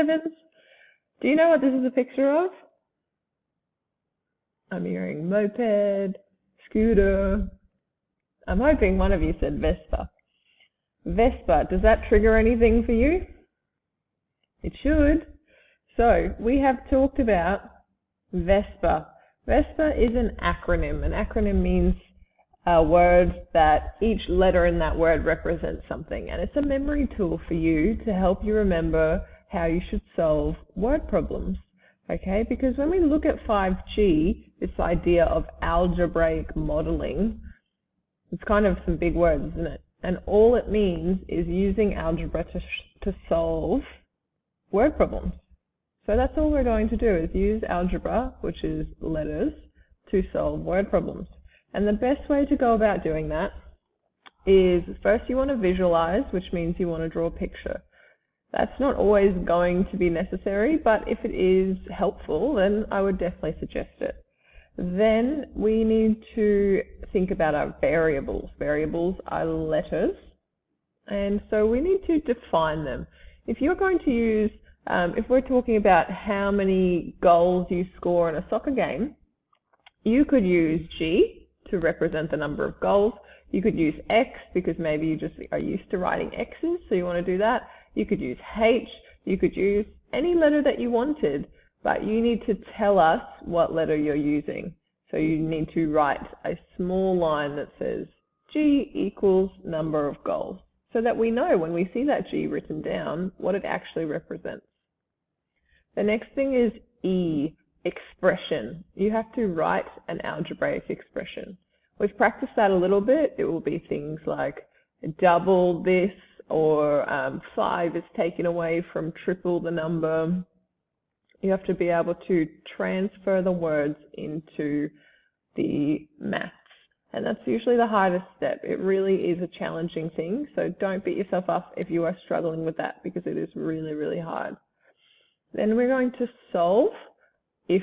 heavens. Do you know what this is a picture of? I'm hearing moped, scooter. I'm hoping one of you said Vespa. Vespa, does that trigger anything for you? It should. So we have talked about VESPA. VESPA is an acronym. An acronym means a word that each letter in that word represents something, and it's a memory tool for you to help you remember how you should solve word problems. Okay, because when we look at 5G, this idea of algebraic modeling, it's kind of some big words, isn't it? And all it means is using algebra to solve word problems. So that's all we're going to do, is use algebra, which is letters, to solve word problems. And the best way to go about doing that is first you want to visualize, which means you want to draw a picture. That's not always going to be necessary, but if it is helpful, then I would definitely suggest it. Then we need to think about our variables. Variables are letters, and so we need to define them. If you're going to use, if we're talking about how many goals you score in a soccer game, you could use G to represent the number of goals. You could use X because maybe you just are used to writing X's, so you want to do that. You could use H. You could use any letter that you wanted, but you need to tell us what letter you're using. So you need to write a small line that says G equals number of goals, so that we know when we see that G written down what it actually represents. The next thing is E, expression. You have to write an algebraic expression. We've practiced that a little bit. It will be things like double this, or 5 is taken away from triple the number. You have to be able to transfer the words into the maths. And that's usually the hardest step. It really is a challenging thing. So don't beat yourself up if you are struggling with that, because it is really, really hard. Then we're going to solve if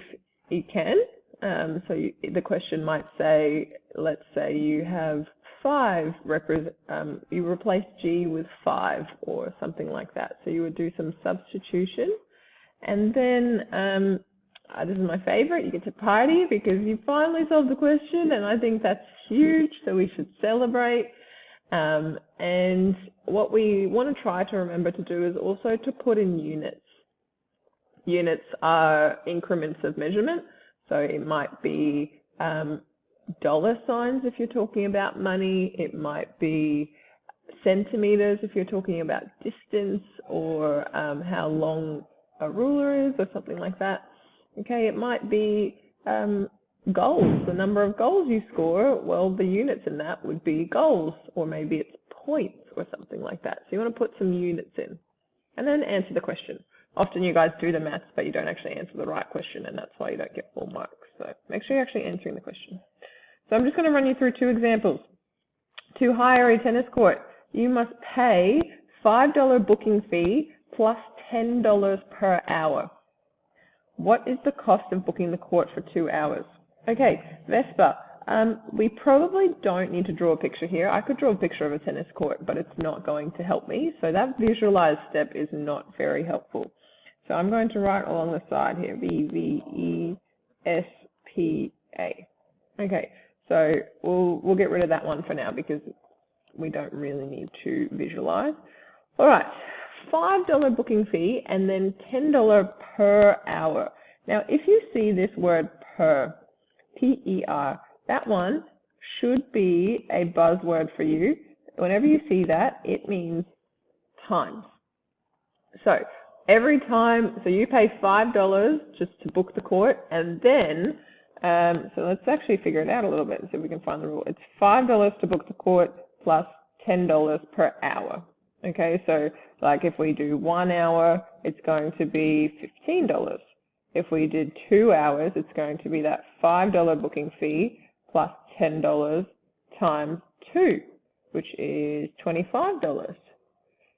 you can. The question might say, let's say you have 5, you replace G with 5 or something like that. So you would do some substitution. And then, this is my favorite, you get to party because you finally solved the question, and I think that's huge, so we should celebrate. And what we want to try to remember to do is also to put in units. Units are increments of measurement, so it might be dollar signs if you're talking about money, it might be centimeters if you're talking about distance, or how long a ruler is, or something like that. Okay, it might be goals, the number of goals you score. Well, the units in that would be goals, or maybe it's points or something like that. So you want to put some units in and then answer the question. Often you guys do the maths, but you don't actually answer the right question, and that's why you don't get full marks. So make sure you're actually answering the question. So I'm just going to run you through 2 examples. To hire a tennis court, you must pay $5 booking fee plus $10 per hour. What is the cost of booking the court for 2 hours? Okay, Vespa, we probably don't need to draw a picture here. I could draw a picture of a tennis court, but it's not going to help me. So that visualize step is not very helpful. So I'm going to write along the side here, VVESPA. Okay, so we'll get rid of that one for now because we don't really need to visualize. All right, $5 booking fee and then $10 per hour. Now, if you see this word per, P-E-R, that one should be a buzzword for you. Whenever you see that, it means times. So every time, so you pay $5 just to book the court, and then, so let's actually figure it out a little bit and see if we can find the rule. It's $5 to book the court plus $10 per hour. Okay, so like if we do 1 hour, it's going to be $15. If we did 2 hours, it's going to be that $5 booking fee plus $10 times 2, which is $25.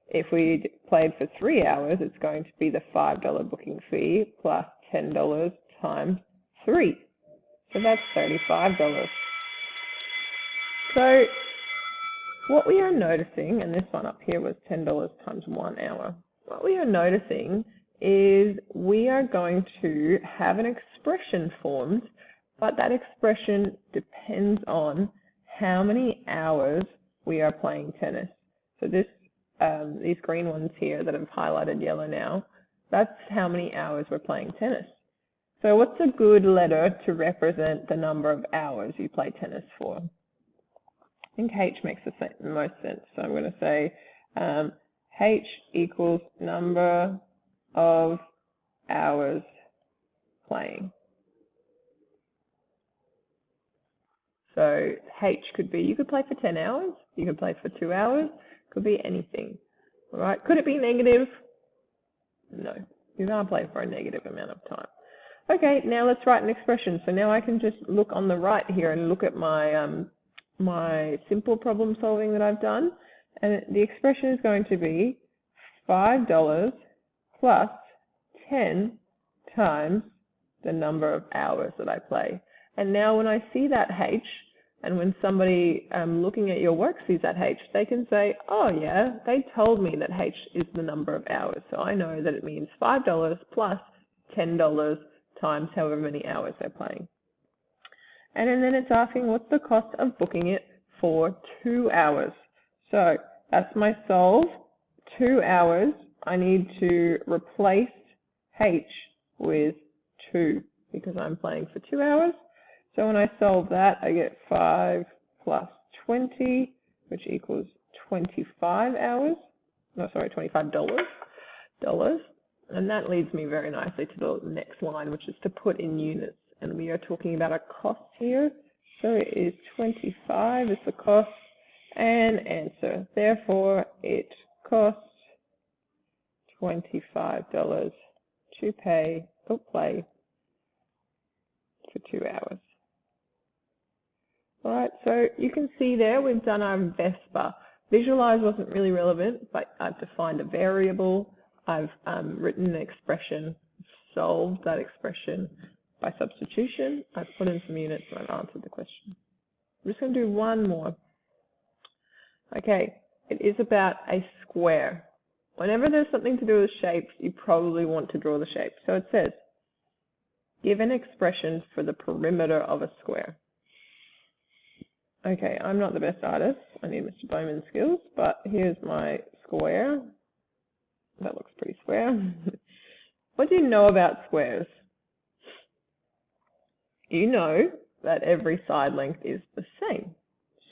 If we played for 3 hours, it's going to be the $5 booking fee plus $10 times 3. So that's $35. So what we are noticing, and this one up here was $10 times 1 hour, what we are noticing is we are going to have an expression formed, but that expression depends on how many hours we are playing tennis. So this, these green ones here that I've highlighted yellow now, that's how many hours we're playing tennis. So what's a good letter to represent the number of hours you play tennis for? I think H makes the most sense. So I'm going to say H equals number of hours playing. So H could be, you could play for 10 hours, you could play for 2 hours, could be anything. All right, could it be negative? No, you can't play for a negative amount of time. Okay, now let's write an expression. So now I can just look on the right here and look at my my simple problem solving that I've done, and the expression is going to be $5 plus 10 times the number of hours that I play. And now when I see that H, and when somebody looking at your work sees that H, they can say, oh yeah, they told me that H is the number of hours, so I know that it means $5 plus $10 times however many hours they're playing. And then it's asking what's the cost of booking it for 2 hours. So that's my solve. 2 hours, I need to replace H with 2 because I'm playing for 2 hours. So when I solve that, I get 5 plus 20, which equals 25 hours. No, sorry, $25. And that leads me very nicely to the next line, which is to put in units. And we are talking about a cost here. So it is 25 is the cost and answer. Therefore, it costs $25 to play for 2 hours. All right, so you can see there we've done our VESPA. Visualize wasn't really relevant, but I've defined a variable. I've written an expression, solved that expression by substitution. I've put in some units and I've answered the question. I'm just going to do one more. Okay, it is about a square. Whenever there's something to do with shapes, you probably want to draw the shape. So it says, give an expression for the perimeter of a square. Okay, I'm not the best artist. I need Mr. Bowman's skills, but here's my square. That looks pretty square. What do you know about squares? You know that every side length is the same.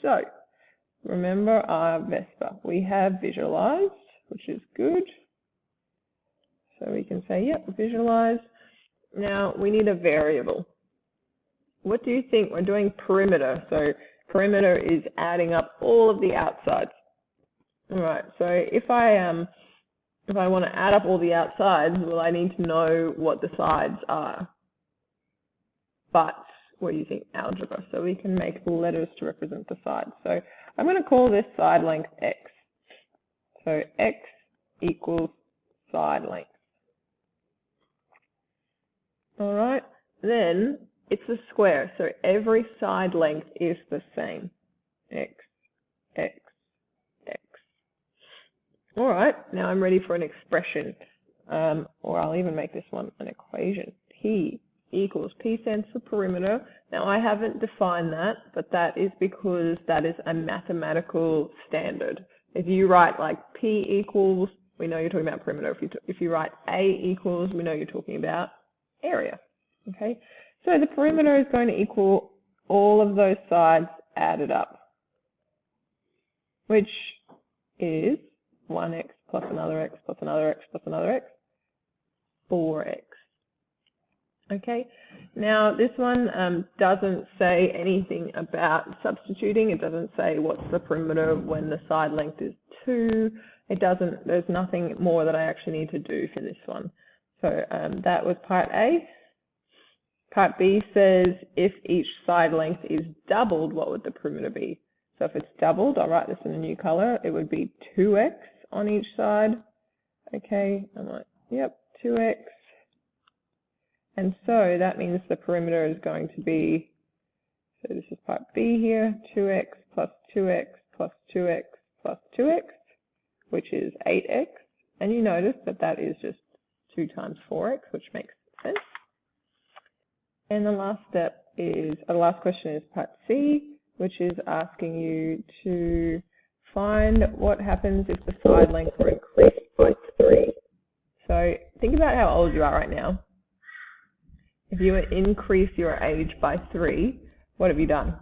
So, remember our VESPA. We have visualized, which is good. So we can say, yep, visualize. Now, we need a variable. What do you think? We're doing perimeter. So, perimeter is adding up all of the outsides. All right, so if I want to add up all the outsides, well, I need to know what the sides are. But we're using algebra, so we can make letters to represent the sides. So I'm going to call this side length x. So x equals side length. All right, then it's a square, so every side length is the same. X, x, x. All right, now I'm ready for an expression, or I'll even make this one an equation. P equals, P stands for perimeter. Now I haven't defined that, but that is because that is a mathematical standard. If you write like P equals, we know you're talking about perimeter. If you write A equals, we know you're talking about area. Okay, so the perimeter is going to equal all of those sides added up, which is 1x plus another x plus another x plus another x, 4x. Okay, now this one doesn't say anything about substituting. It doesn't say what's the perimeter when the side length is 2. It doesn't, there's nothing more that I actually need to do for this one. So that was part A. Part B says if each side length is doubled, what would the perimeter be? So if it's doubled, I'll write this in a new color. It would be 2x on each side. Okay, I'm like, yep, 2x. And so that means the perimeter is going to be, so this is part B here, 2x plus 2x plus 2x plus 2x, which is 8x. And you notice that that is just 2 times 4x, which makes sense. And the last step is, the last question is part C, which is asking you to find what happens if the side lengths are increased by 3. So think about how old you are right now. If you increase your age by 3, what have you done?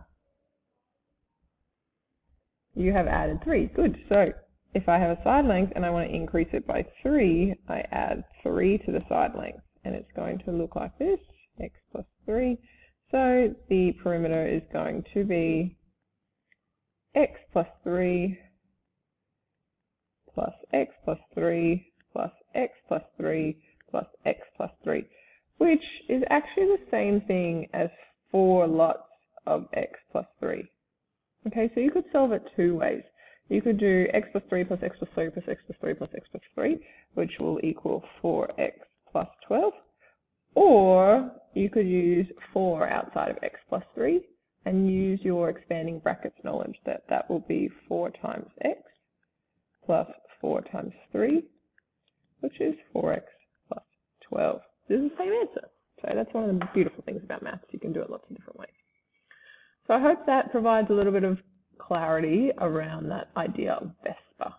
You have added 3. Good. So if I have a side length and I want to increase it by 3, I add 3 to the side length. And it's going to look like this, x plus 3. So the perimeter is going to be x plus 3 plus x plus 3 plus x plus 3 plus x plus 3, which is actually the same thing as 4 lots of x plus 3. Okay, so you could solve it 2 ways. You could do x plus 3 plus x plus 3 plus x plus 3 plus x plus 3, which will equal 4x plus 12. Or you could use 4 outside of x plus 3 and use your expanding brackets knowledge that that will be 4 times x plus 4 times 3, which is 4x plus 12. This is the same answer. So that's one of the beautiful things about maths. You can do it lots of different ways. So I hope that provides a little bit of clarity around that idea of VESPA.